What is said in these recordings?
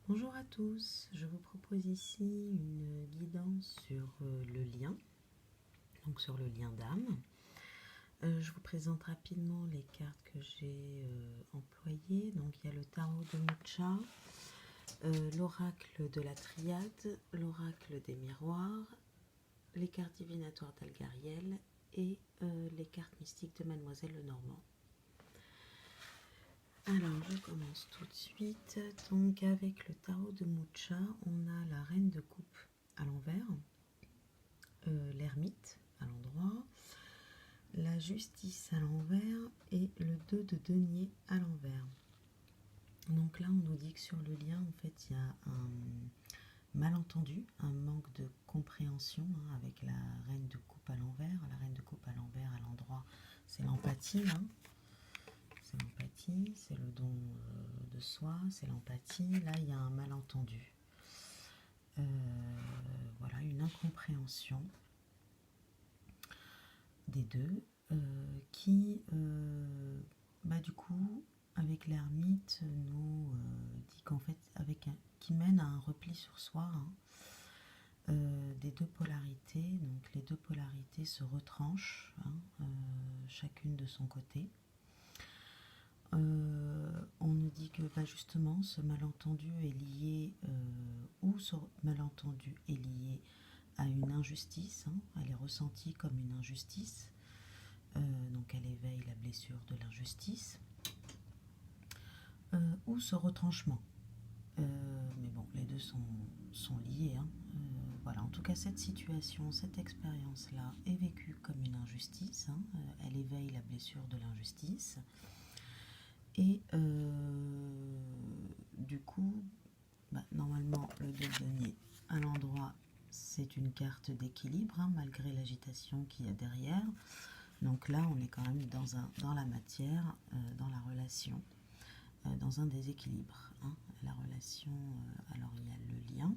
Bonjour à tous, je vous propose ici une guidance sur le lien, donc sur le lien d'âme. Je vous présente rapidement les cartes que j'ai employées. Donc il y a le tarot de Mucha, l'oracle de la triade, l'oracle des miroirs, les cartes divinatoires d'Algariel et les cartes mystiques de Mademoiselle Lenormand. Alors, je commence tout de suite. Donc, avec le tarot de Mucha, on a la reine de coupe à l'envers, l'ermite à l'endroit, la justice à l'envers et le 2 de denier à l'envers. Donc là, on nous dit que sur le lien, en fait, il y a un malentendu, un manque de compréhension avec la reine de coupe à l'envers. La reine de coupe à l'envers à l'endroit, c'est l'empathie. C'est l'empathie, c'est le don de soi, c'est l'empathie. Là, il y a un malentendu. Voilà, une incompréhension des deux qui, du coup, avec l'ermite, nous dit qu'en fait, qui mène à un repli sur soi des deux polarités. Donc, les deux polarités se retranchent, chacune de son côté. On nous dit que justement ce malentendu est lié, ou ce malentendu est lié à une injustice, elle est ressentie comme une injustice, donc elle éveille la blessure de l'injustice, ou ce retranchement. Mais bon, les deux sont liés. Voilà, en tout cas, cette situation, cette expérience-là est vécue comme une injustice, elle éveille la blessure de l'injustice. Et du coup, normalement, le 2 de denier à l'endroit, c'est une carte d'équilibre, malgré l'agitation qu'il y a derrière. Donc là, on est quand même dans la matière, dans la relation, dans un déséquilibre. La relation, alors il y a le lien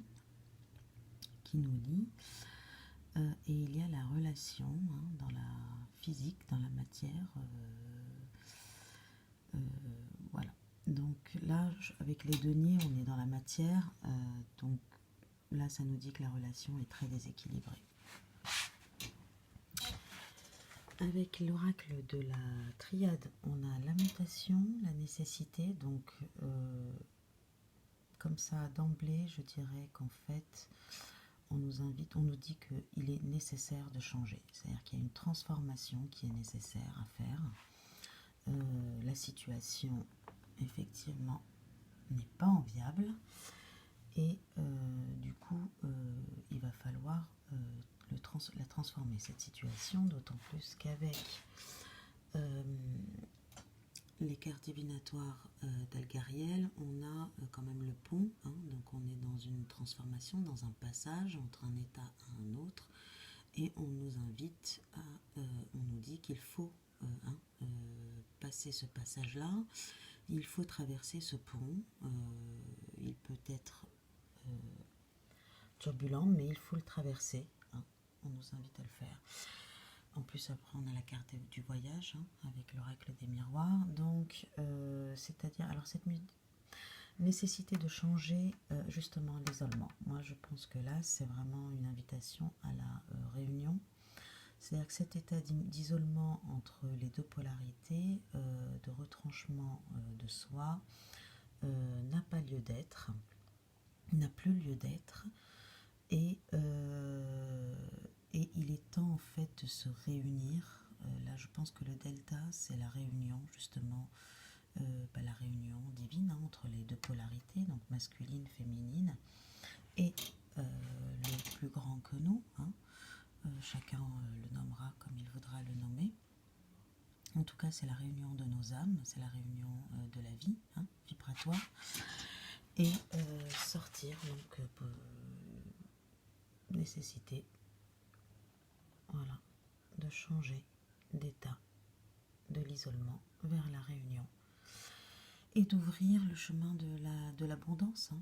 qui nous lie, et il y a la relation dans la physique, dans la matière. Voilà. Donc là, avec les deniers, on est dans la matière. Donc là, ça nous dit que la relation est très déséquilibrée. Avec l'oracle de la triade, on a la mutation, la nécessité. Donc, comme ça, d'emblée, je dirais qu'en fait, on nous dit qu'il est nécessaire de changer. C'est-à-dire qu'il y a une transformation qui est nécessaire à faire. La situation, effectivement, n'est pas enviable. Et du coup, il va falloir la transformer, cette situation, d'autant plus qu'avec les cartes divinatoires d'Algariel, on a quand même le pont, donc on est dans une transformation, dans un passage entre un état à un autre, et on nous invite on nous dit qu'il faut passer ce passage-là, il faut traverser ce pont, il peut être turbulent, mais il faut le traverser, on nous invite à le faire. En plus, après, on a la carte du voyage, avec l'oracle des miroirs. Donc, c'est-à-dire, alors cette nécessité de changer justement l'isolement. Moi, je pense que là, c'est vraiment une invitation à la réunion. C'est-à-dire que cet état d'isolement entre les deux polarités, de retranchement de soi, n'a pas lieu d'être, n'a plus lieu d'être. Et il est temps en fait de se réunir. Là, je pense que le delta, c'est la réunion, justement, la réunion divine entre les deux polarités, donc masculine, féminine, et le plus grand que nous. Chacun le nommera comme il voudra le nommer. En tout cas, c'est la réunion de nos âmes, c'est la réunion de la vie, vibratoire, et sortir donc nécessité, voilà, de changer d'état de l'isolement vers la réunion et d'ouvrir le chemin de l'abondance,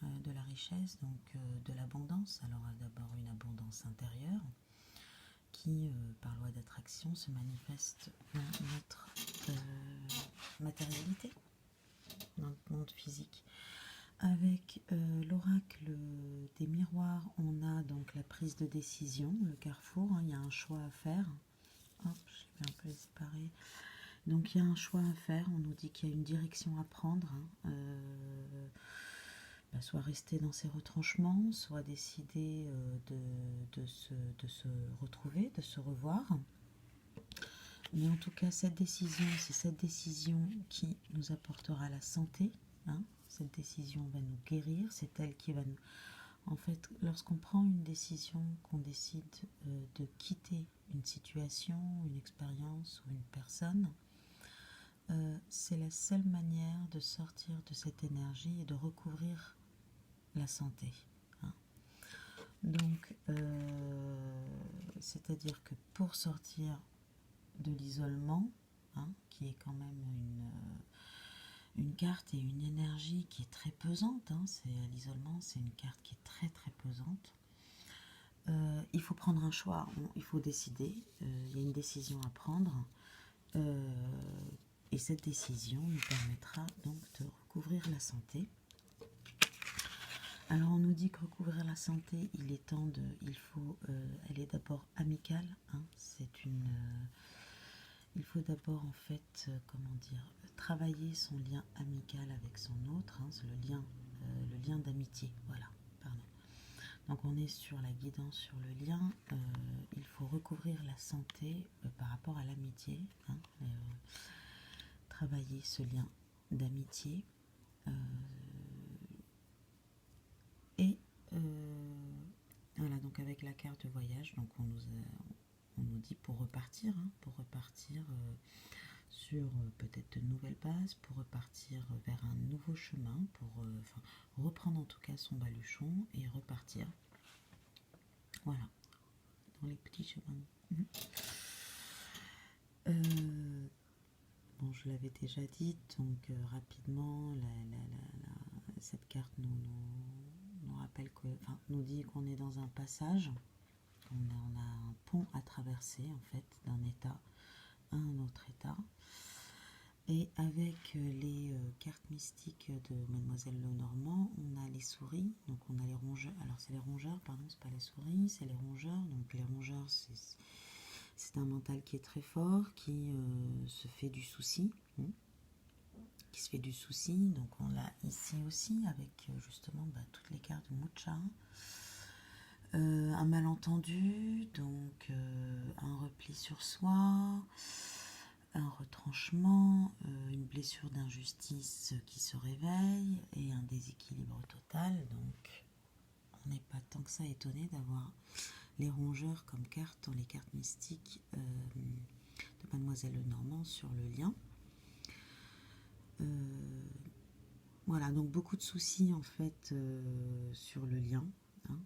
de la richesse, donc de l'abondance. Alors d'abord une abondance intérieure qui, par loi d'attraction, se manifeste dans notre matérialité, dans notre monde physique. Avec l'oracle des miroirs, on a donc la prise de décision, le carrefour, hein, il y a un choix à faire. Hop, je vais un peu les séparer. Donc il y a un choix à faire, on nous dit qu'il y a une direction à prendre, hein, soit rester dans ses retranchements, soit décider de se retrouver, de se revoir. Mais en tout cas, cette décision, c'est cette décision qui nous apportera la santé, hein. Cette décision va nous guérir, c'est elle qui va nous... En fait, lorsqu'on prend une décision, qu'on décide de quitter une situation, une expérience ou une personne, c'est la seule manière de sortir de cette énergie et de recouvrir la santé, hein. Donc, c'est-à-dire que pour sortir de l'isolement, hein, qui est quand même une carte et une énergie qui est très pesante, hein, l'isolement, c'est une carte qui est très très pesante. Il faut prendre un choix, il faut décider, il y a une décision à prendre, et cette décision nous permettra donc de recouvrir la santé. Alors on nous dit que recouvrir la santé, elle est d'abord amicale, hein, il faut d'abord en fait, travailler son lien amical avec son autre, hein, c'est le lien d'amitié, voilà, pardon. Donc on est sur la guidance, sur le lien, il faut recouvrir la santé par rapport à l'amitié, hein, travailler ce lien d'amitié, et voilà, donc avec la carte de voyage, donc on nous dit pour repartir, hein, sur peut-être de nouvelles bases, pour repartir vers un nouveau chemin, pour reprendre en tout cas son baluchon et repartir. Voilà, dans les petits chemins. Bon, je l'avais déjà dit, donc rapidement, cette carte nous rappelle nous dit qu'on est dans un passage, on a un pont à traverser en fait, d'un état à un autre état. Et avec les cartes mystiques de Mademoiselle Lenormand, on a les souris, donc on a les rongeurs. Alors c'est les rongeurs, pardon, c'est pas les souris, c'est les rongeurs. Donc les rongeurs, c'est un mental qui est très fort, qui se fait du souci. Qui se fait du souci. Donc on l'a ici aussi avec justement toutes les cartes de Mucha. Un malentendu, donc un repli sur soi, un retranchement, une blessure d'injustice qui se réveille et un déséquilibre total. Donc on n'est pas tant que ça étonné d'avoir les rongeurs comme carte dans les cartes mystiques de Mademoiselle Lenormand sur le lien. Voilà, donc beaucoup de soucis en fait sur le lien, hein,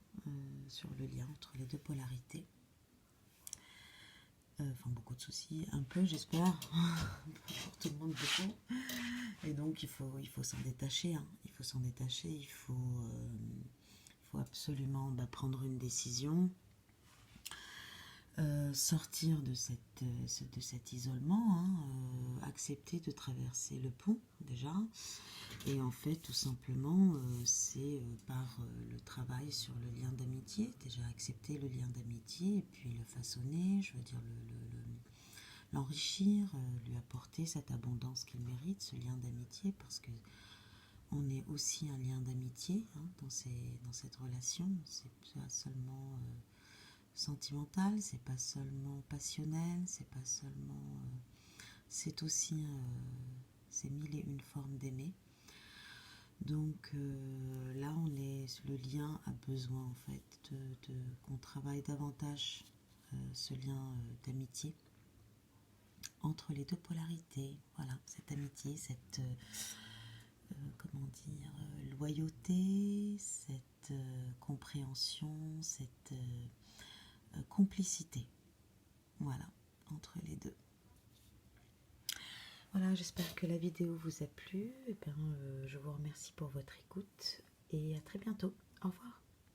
sur le lien entre les deux polarités. Beaucoup de soucis, un peu j'espère, pour tout le monde beaucoup. Et donc il faut s'en détacher, hein. Il faut s'en détacher, il faut absolument prendre une décision, sortir de cet isolement, hein, accepter de traverser le pont déjà. Et en fait, tout simplement, c'est par le travail sur le lien d'amitié, déjà accepter le lien d'amitié et puis le façonner, je veux dire l'enrichir, lui apporter cette abondance qu'il mérite, ce lien d'amitié, parce que on est aussi un lien d'amitié, hein, dans cette relation. C'est pas seulement sentimental, c'est pas seulement passionnel, c'est pas seulement... c'est aussi... c'est mille et une formes d'aimer. Donc là, le lien a besoin en fait qu'on travaille davantage ce lien d'amitié entre les deux polarités. Voilà, cette amitié, cette loyauté, cette compréhension, cette complicité. Voilà, entre les deux. Voilà, j'espère que la vidéo vous a plu. Je vous remercie pour votre écoute et à très bientôt. Au revoir.